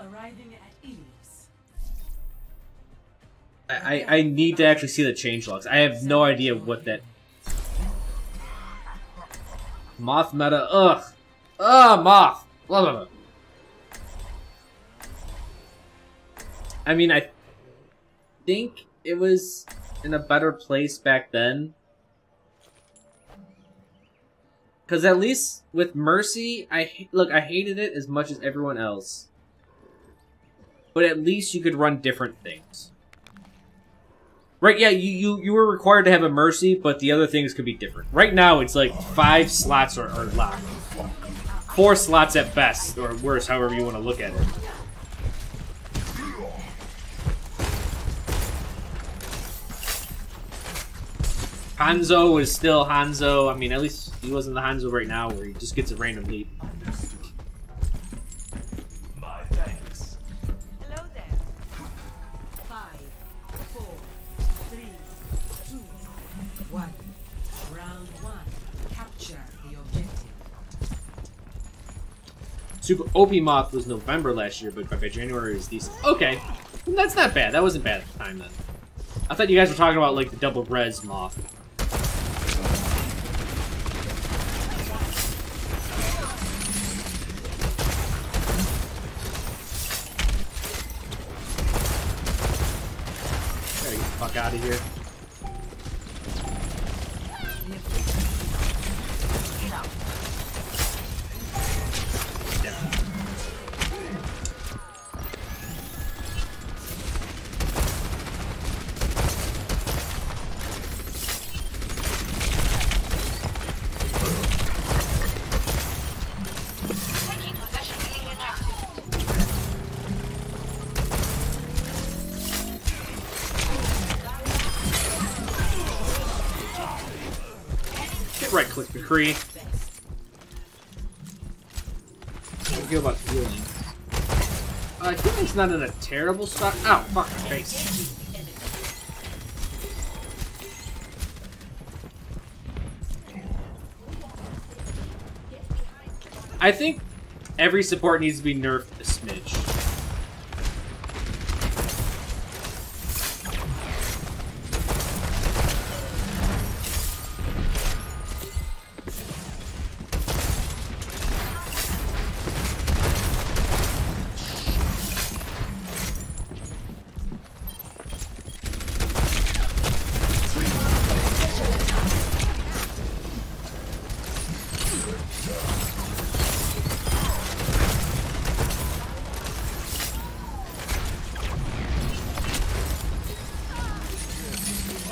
arriving at Ilios. I need to actually see the changelogs. I have no idea what that... Moth meta, ugh. Ugh, Moth. Blah, blah, blah. I mean, I think it was in a better place back then. Because at least with Mercy, I hated it as much as everyone else. But at least you could run different things. Right, yeah, you were required to have a Mercy, but the other things could be different. Right now, it's like 5 slots are locked. 4 slots at best, or worse, however you want to look at it. Hanzo is still Hanzo. I mean, at least he wasn't the Hanzo right now, where he just gets a random leap. My thanks. Hello there. 5, 4, 3, 2, 1. Round 1. Capture the objective. Super OP Moth was November last year, but by January it was decent. Okay, that's not bad. That wasn't bad at the time then. I thought you guys were talking about like the double res Moth. Gotta get the fuck out of here. Right click the Cree. How do you feel about healing? Healing's not in a terrible spot. Ow, fuck my face. I think every support needs to be nerfed a smidge.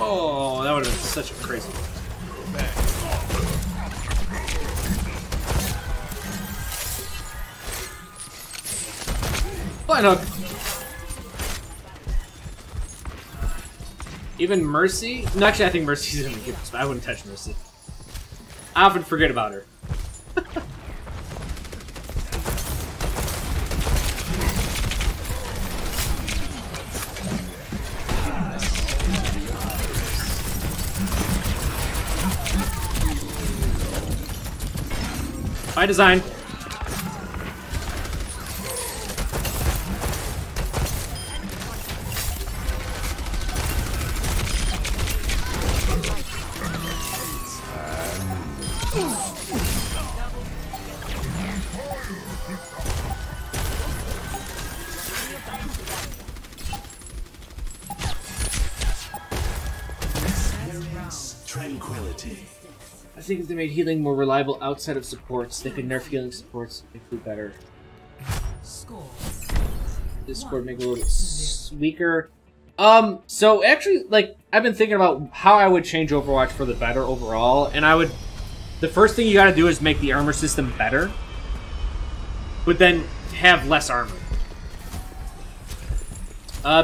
Oh, that would have been such a crazy one. Fine hook. Even Mercy? No, actually, I think Mercy's in a good spot. I wouldn't touch Mercy. I often forget about her. By design. Tranquility. I think if they made healing more reliable outside of supports, they could nerf healing supports if do better. Discord make it a little bit weaker. So actually, like, I've been thinking about how I would change Overwatch for the better overall, and the first thing you gotta do is make the armor system better, but then have less armor.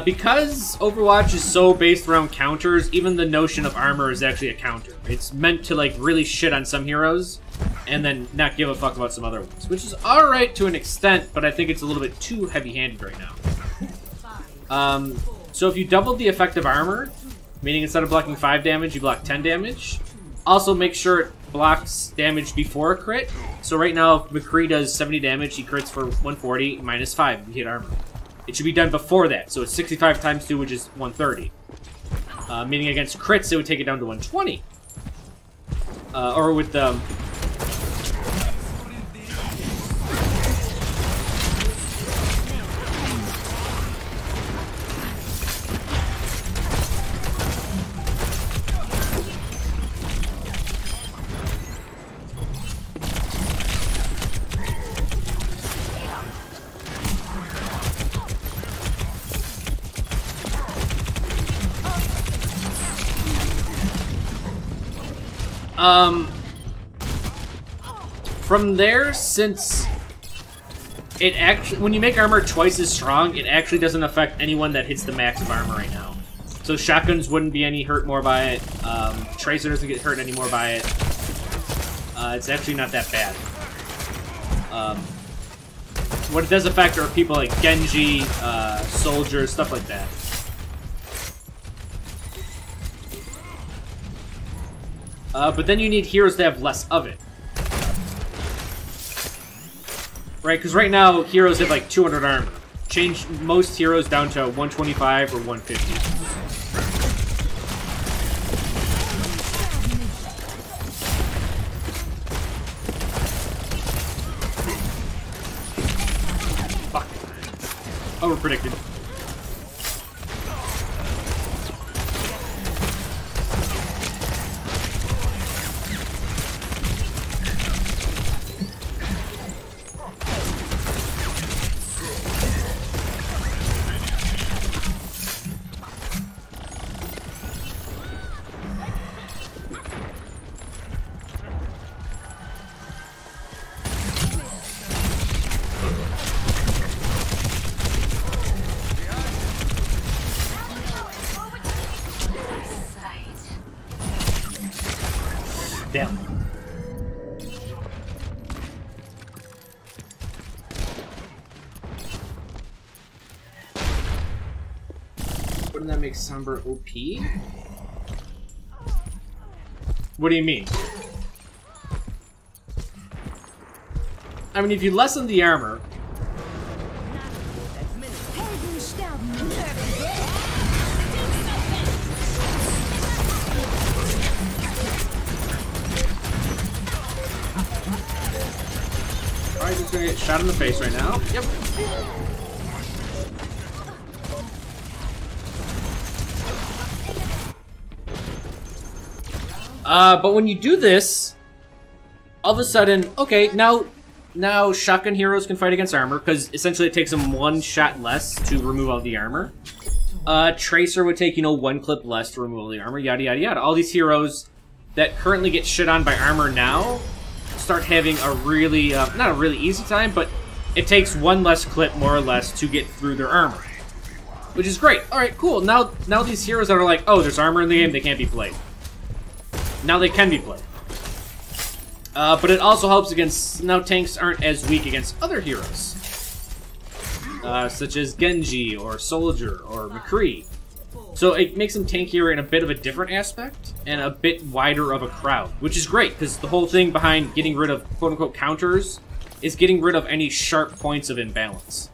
Because Overwatch is so based around counters, even the notion of armor is actually a counter. It's meant to, like, really shit on some heroes, and then not give a fuck about some other ones. Which is alright to an extent, but I think it's a little bit too heavy-handed right now. So if you doubled the effective armor, meaning instead of blocking 5 damage, you block 10 damage, also make sure blocks damage before a crit. So right now, if McCree does 70 damage, he crits for 140, minus 5 if you hit armor. It should be done before that, so it's 65 times 2, which is 130. Meaning against crits, it would take it down to 120. Or with the... From there, since it actually, when you make armor twice as strong, it actually doesn't affect anyone that hits the max of armor right now. So shotguns wouldn't be any hurt more by it. Tracer doesn't get hurt anymore by it. It's actually not that bad. What it does affect are people like Genji, soldiers, stuff like that. But then you need heroes to have less of it. Right, because right now, heroes have like 200 armor. Change most heroes down to 125 or 150. Fuck. Overpredicted. Damn. Wouldn't that make Somber OP? What do you mean? I mean, if you lessen the armor... Alright, just gonna get shot in the face right now. Yep. But when you do this, all of a sudden, okay, now shotgun heroes can fight against armor, because essentially it takes them one shot less to remove all the armor. Tracer would take, one clip less to remove all the armor, yada yada yada. All these heroes that currently get shit on by armor now start having a really, not a really easy time, but it takes one less clip, more or less, to get through their armor. Which is great. Alright, cool. Now these heroes that are like, oh, there's armor in the game, they can't be played. Now they can be played. But it also helps against... Now tanks aren't as weak against other heroes. Such as Genji, or Soldier, or McCree. So it makes them tankier in a bit of a different aspect, and a bit wider of a crowd. Which is great, because the whole thing behind getting rid of quote-unquote counters is getting rid of any sharp points of imbalance.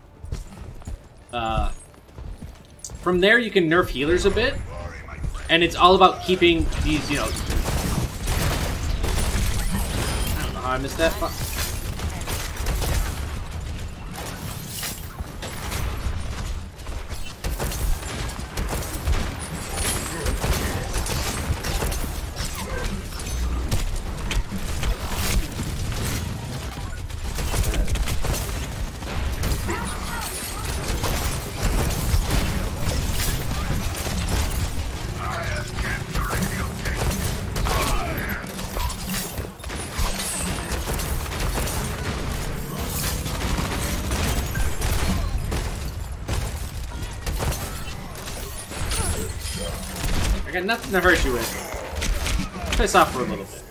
From there, you can nerf healers a bit, and it's all about keeping these, I don't know how I missed that. I got nothing to hurt you with. Piss off for a little bit.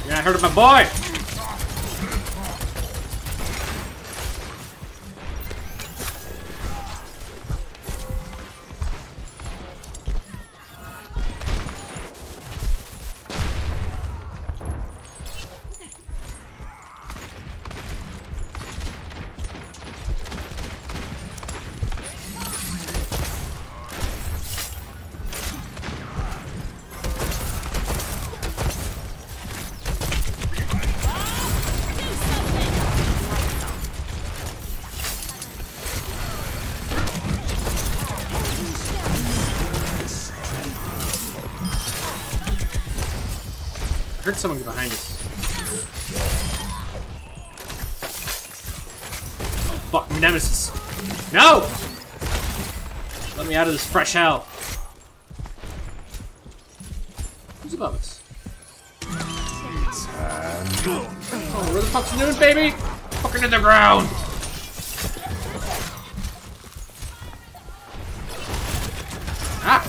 Yeah, I heard of my boy! I heard someone behind us. Oh, fuck, Nemesis. No! Let me out of this fresh hell. Who's above us? Oh, where the fuck's the doing, baby? Fucking in the ground! Ah!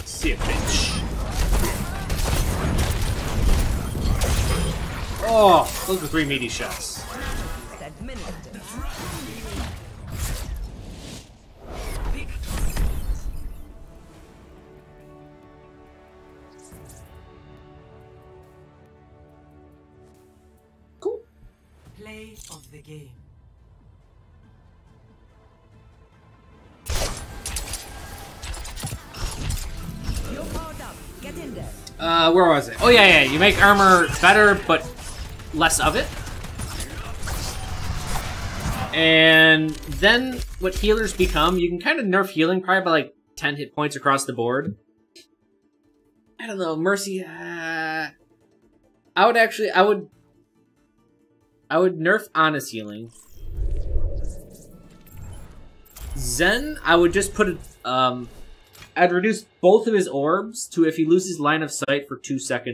See a bitch. Oh, those were 3 meaty shots. Cool. Play of the game. You're powered up. Get in there. Where was it? Oh yeah, you make armor better, but less of it. And then what healers become, you can kind of nerf healing probably by like 10 hit points across the board. I don't know, Mercy, I would nerf honest healing. Zen, I would just put it, I'd reduce both of his orbs to if he loses line of sight for 2 seconds.